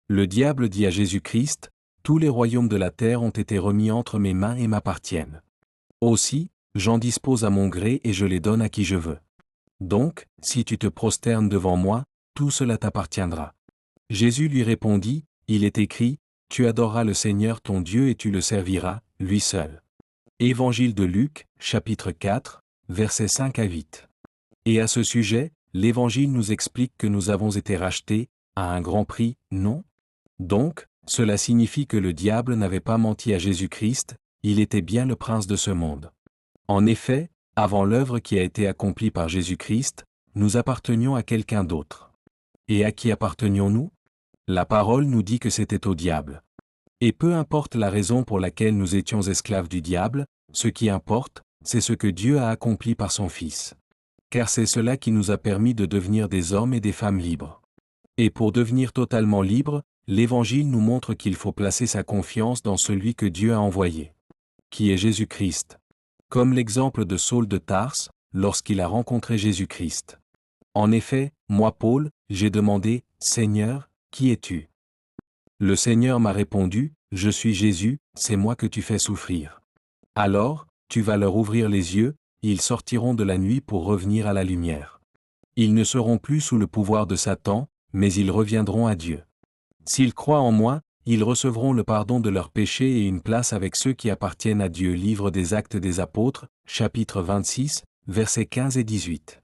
Le diable dit à Jésus-Christ, « Tous les royaumes de la terre ont été remis entre mes mains et m'appartiennent. Aussi, j'en dispose à mon gré et je les donne à qui je veux. Donc, si tu te prosternes devant moi, tout cela t'appartiendra. » Jésus lui répondit, « Il est écrit, tu adoreras le Seigneur ton Dieu et tu le serviras, lui seul. » Évangile de Luc, chapitre 4, versets 5 à 8. Et à ce sujet, l'Évangile nous explique que nous avons été rachetés, à un grand prix, non? Donc, cela signifie que le diable n'avait pas menti à Jésus-Christ, il était bien le prince de ce monde. En effet, avant l'œuvre qui a été accomplie par Jésus-Christ, nous appartenions à quelqu'un d'autre. Et à qui appartenions-nous? La parole nous dit que c'était au diable. Et peu importe la raison pour laquelle nous étions esclaves du diable, ce qui importe, c'est ce que Dieu a accompli par son Fils. Car c'est cela qui nous a permis de devenir des hommes et des femmes libres. Et pour devenir totalement libres, l'Évangile nous montre qu'il faut placer sa confiance dans celui que Dieu a envoyé, qui est Jésus-Christ. Comme l'exemple de Saul de Tarse, lorsqu'il a rencontré Jésus-Christ. En effet, moi Paul, j'ai demandé, « Seigneur, qui es-tu » Le Seigneur m'a répondu, « Je suis Jésus, c'est moi que tu fais souffrir. Alors, tu vas leur ouvrir les yeux, ils sortiront de la nuit pour revenir à la lumière. Ils ne seront plus sous le pouvoir de Satan, mais ils reviendront à Dieu. S'ils croient en moi, ils recevront le pardon de leurs péchés et une place avec ceux qui appartiennent à Dieu. » Livre des Actes des Apôtres, chapitre 26, versets 15 et 18.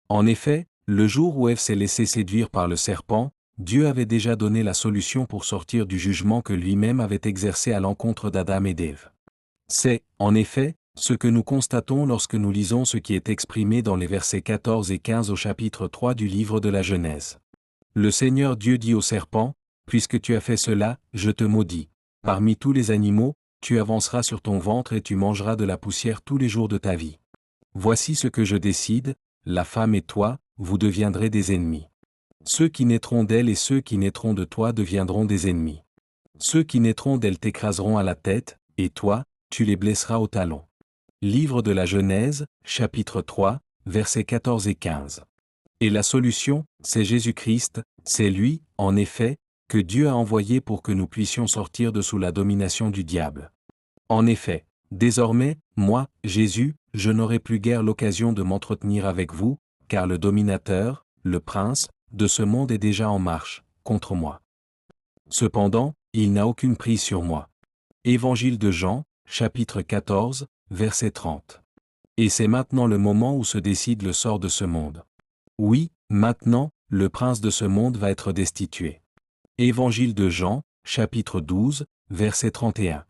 En effet, le jour où Ève s'est laissée séduire par le serpent, Dieu avait déjà donné la solution pour sortir du jugement que lui-même avait exercé à l'encontre d'Adam et d'Ève. C'est, en effet, ce que nous constatons lorsque nous lisons ce qui est exprimé dans les versets 14 et 15 au chapitre 3 du livre de la Genèse. Le Seigneur Dieu dit au serpent, « Puisque tu as fait cela, je te maudis. Parmi tous les animaux, tu avanceras sur ton ventre et tu mangeras de la poussière tous les jours de ta vie. Voici ce que je décide, la femme et toi, vous deviendrez des ennemis. Ceux qui naîtront d'elle et ceux qui naîtront de toi deviendront des ennemis. Ceux qui naîtront d'elle t'écraseront à la tête, et toi, tu les blesseras au talon. » Livre de la Genèse, chapitre 3, versets 14 et 15. Et la solution, c'est Jésus-Christ, c'est lui, en effet, que Dieu a envoyé pour que nous puissions sortir de sous la domination du diable. En effet, désormais, moi, Jésus, je n'aurai plus guère l'occasion de m'entretenir avec vous, car le dominateur, le prince, de ce monde est déjà en marche, contre moi. Cependant, il n'a aucune prise sur moi. Évangile de Jean, chapitre 14, verset 30. Et c'est maintenant le moment où se décide le sort de ce monde. Oui, maintenant, le prince de ce monde va être destitué. Évangile de Jean, chapitre 12, verset 31.